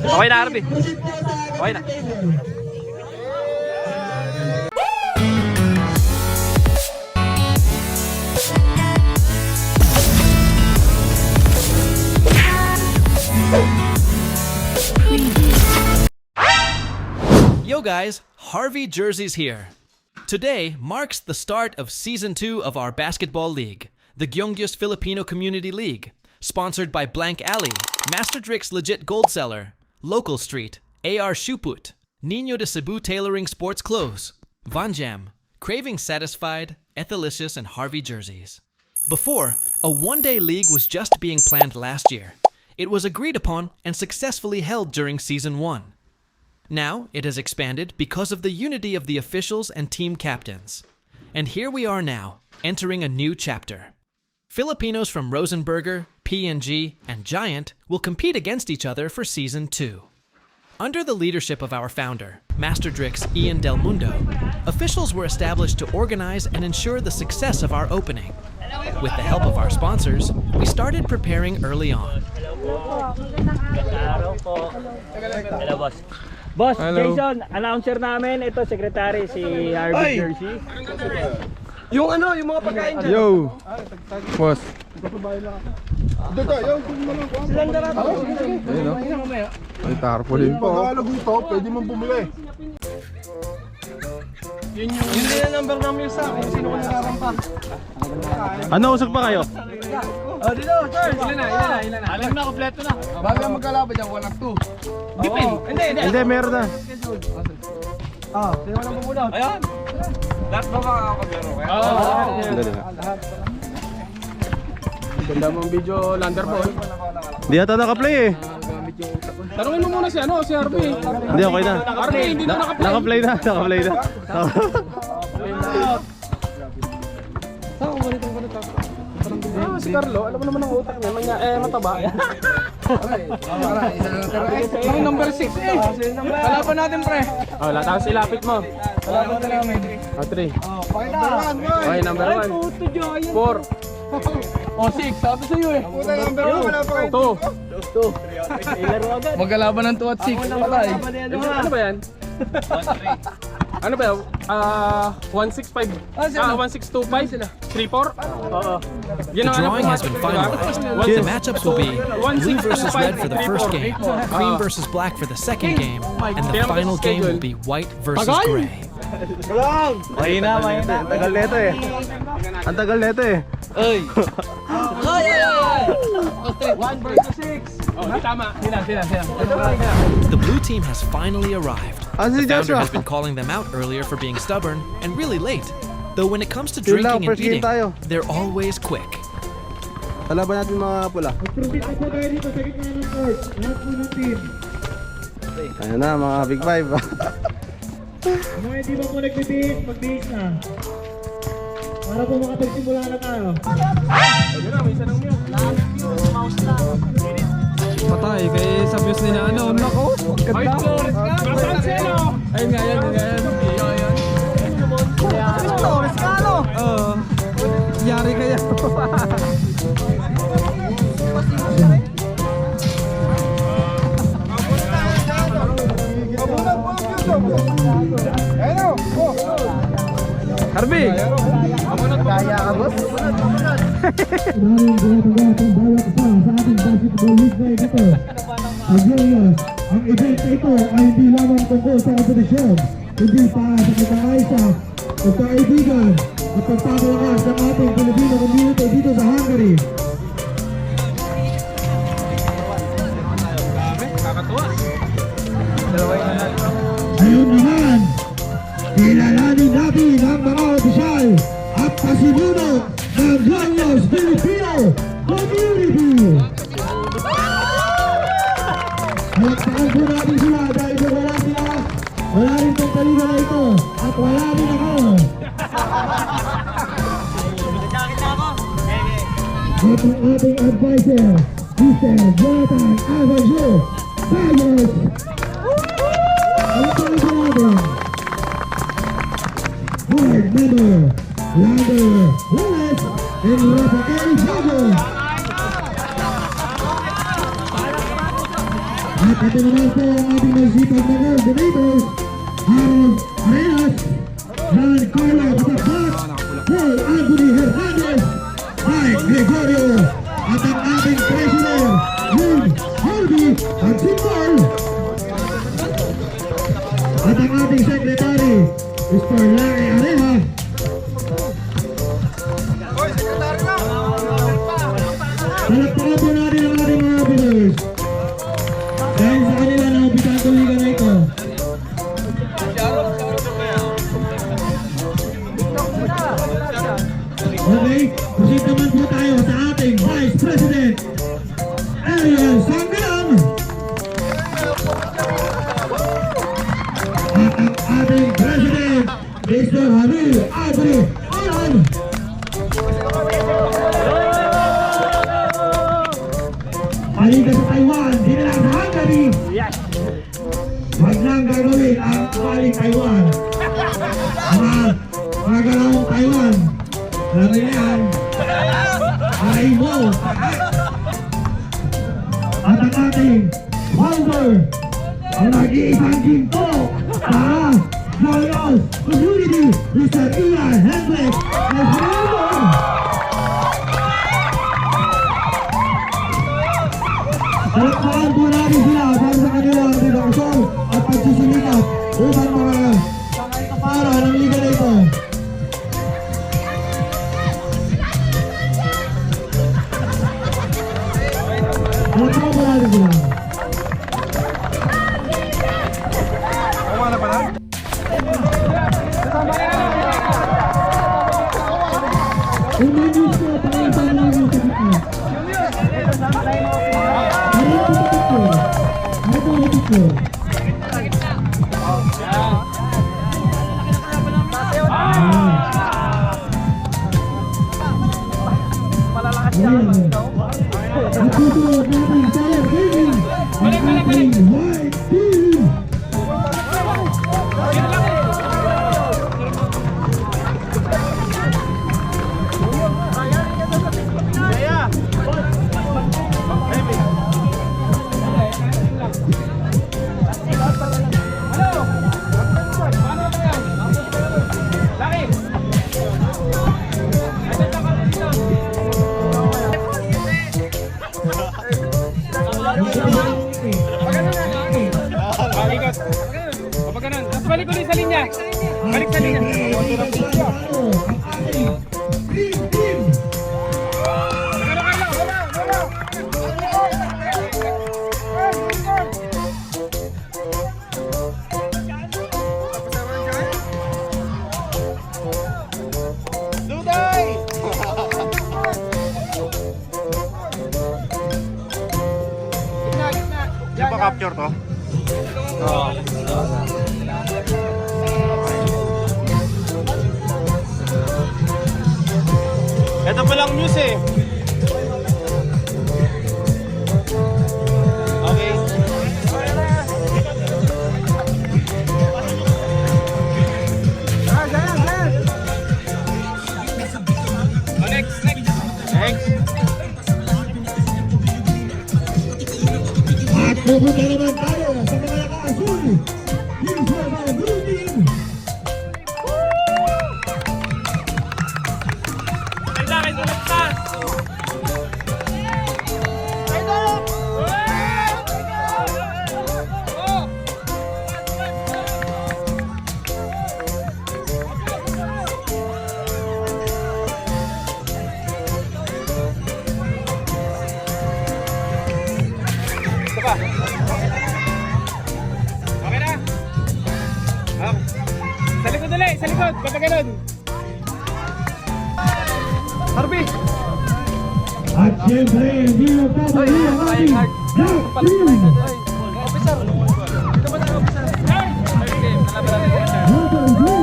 Okay na, Arby. Okay na. Yo guys, Harvey Jerseys here. Today marks the start of Season 2 of our basketball league, the Gyeongyus Filipino Community League, sponsored by Blank Alley, Master Drick's Legit Gold Seller, Local Street, AR Shuput, Nino de Cebu Tailoring Sports Clothes, Von Jam, Craving Satisfied, Ethelicious, and Harvey Jerseys. Before, a one-day league was just being planned last year. It was agreed upon and successfully held during Season 1. Now, it has expanded because of the unity of the officials and team captains. And here we are now, entering a new chapter. Filipinos from Rosenberger, P&G, and Giant will compete against each other for Season 2. Under the leadership of our founder, Master Drick's Ian Del Mundo, officials were established to organize and ensure the success of our opening. With the help of our sponsors, we started preparing early on. Hello, boss. Boss, Hello. Jason, announcer namin, ito, secretary, si Harvey Jersey. Yung ano, yung mga pagkain dyan. Yo! Boss. Silang darap. Ayun o. Ay, tarpaulin po. Pagkakalago ito, pwede mong bumili. Yun din ang number namin sa akin. Sino ko nararampa? Ano, usag pa kayo? Oh, dito, Charles. Ilan na. Alam na, kompleto na. Bago yung magkalaban dyan, 1 at 2. Dipin. Hindi, meron na. Sino ko nang pumunod? Ayan. Lahat ba makakapaglaro kayo? Lahat. Ganda mong video, Landerball. Hindi ata naka-play eh. Tanungin mo muna si Harvey. Hindi, okay na. Harvey, hindi na naka-play. Naka-play na. Saan ko ganito? Si Carlo, alam mo naman ang utak niya, mataba. Yung number 6 eh. Kalaban natin, pre. Oh, lahat silapit mo. Kalaban na namin. 3. Okay, number 1. 4. O 6, sabi sa'yo eh. Number 1, wala pa kayo. 2. Magkalaban ng 2 at 6. Ano ba yan? Ano ba yan? 165. 1625? 34? Oo. The drawing has been finalized. The matchups will be blue versus red for the first game, cream versus black for the second game, and the final game will be white versus gray. Mahina. Ang tagal nito eh. Ang tagal nito eh. 1 versus 6. Oh, tama. Sila. The blue team has finally arrived. Si The founder Joshua. has been calling them out earlier for being stubborn and really late. Though when it comes to Yun lang, drinking and first game eating, tayo. they're always quick. Kalaban natin mga pula. Ayan na mga Big Five. Mga hindi ba po nagbibihis, magbihis na. Para po makapagsimula na tayo. Patay kay sa views nila ano. Nako, ganda. Ayun nga yan. Torres ka ano? Oo. Yari kaya. Harvey! Kaya ka, boss? Maraming ginagawa bawat isa sa ating basketball league na ito. Pag-iwas, ang event na ito ay hindi lamang tungkol sa kompetisyon, hindi para sa pagkakaisa, pagkaibigan, at pagpapalakas ng ating Filipino community dito sa Hungary. Ayun naman, kilalanin natin ang mga opisyal at pasinuno ng Gyeongyus Filipino Community. Halakpakan po natin sila dahil kung wala sila, wala rin tong kaliga na ito at wala rin ako. At ang ating advisor, Mr. Jonathan Avanjo, Tigers. Ang pangalawa natin, board member, Lander Juarez, and Rafael Jago. At ito naman po ang ating nagsipag na coordinators, Harold Arenas, John Carlo Batakbat, Paul Anthony Hernandez, Mike Gregorio, at ang ating treasurer, Yun Harvey Agsimbal, at ang ating secretary, Mr. Larry Areha. Palagpakan po natin ang ating mga officers. Dahil sa kanila na umpisan ang tuligan na ito. Okay, proceed naman po tayo sa ating Vice President, Ariel Sangam. At ang ating President, Mr. Javier Abri Alan. Halika sa Taiwan, hindi lang sa Hungary. Huwag lang gagawin ang aling Taiwan. Mga galawang Taiwan. Alam niyo yan. Aray mo. At ang ating founder, ang nag-iisang ginto sa Royal Community, Mr. Ian Hendricks. Palakpakan po natin sila para sa kanilang dedikasyon at pagsisimikap upang mga para ng liga na ito. Palakpakan po natin sila. Umanis ko, pakaitan lang yung sakit. Balik ulit sa linya. Balik sa linya. Di ba capture to? Ito pa lang news eh. Okay. Next. Thanks. At pupunta naman tayo sa mga naka-asul. Here's our blue team. Okay na? Sa likod ulit, sa likod, papaganon. Harvey! At siyempre, hindi mo pa ba yung ating black team. Officer! Dito ba tayo, officer? Number 3.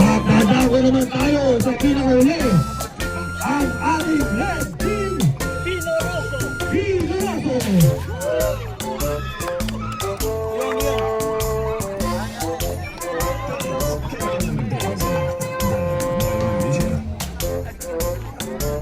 At nadago naman tayo sa pinakahuli, ang ating red team. Pino Rosso.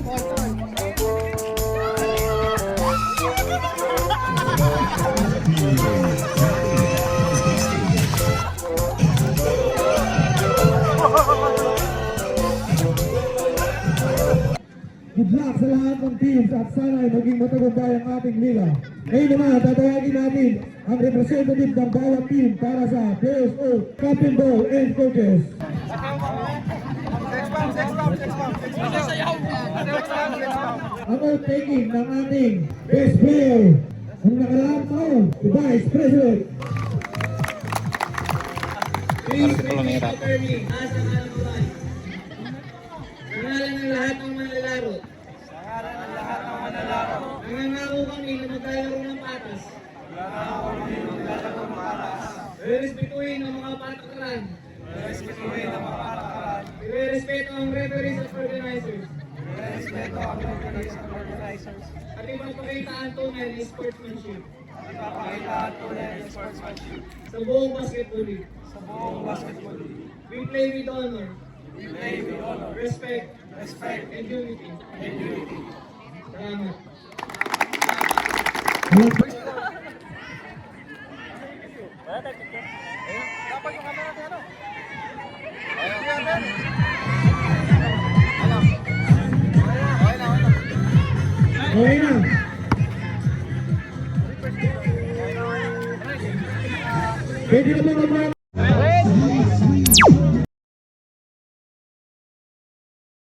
Good luck sa lahat ng teams at sana'y maging matagumpay ang ating liga. Ngayon naman, tatawagin natin ang representative ng bawat team para sa Players of Captain Ball and Coaches. Ang outtaking ng ating best player ang nakaraang taon, si Vice President. Please repeat after me. Asa Kalukuran. Pangalan ng lahat ng manlalaro. Nangangako kami na maglalaro ng patas. Rerespetuhin ang mga patakaran. Irerespeto ang referees at organizers. At ipapakita ang tunay na sportsmanship. Sa buong basketball league. We play with honor. Respect. And unity. Salamat. Okay na. Pwede naman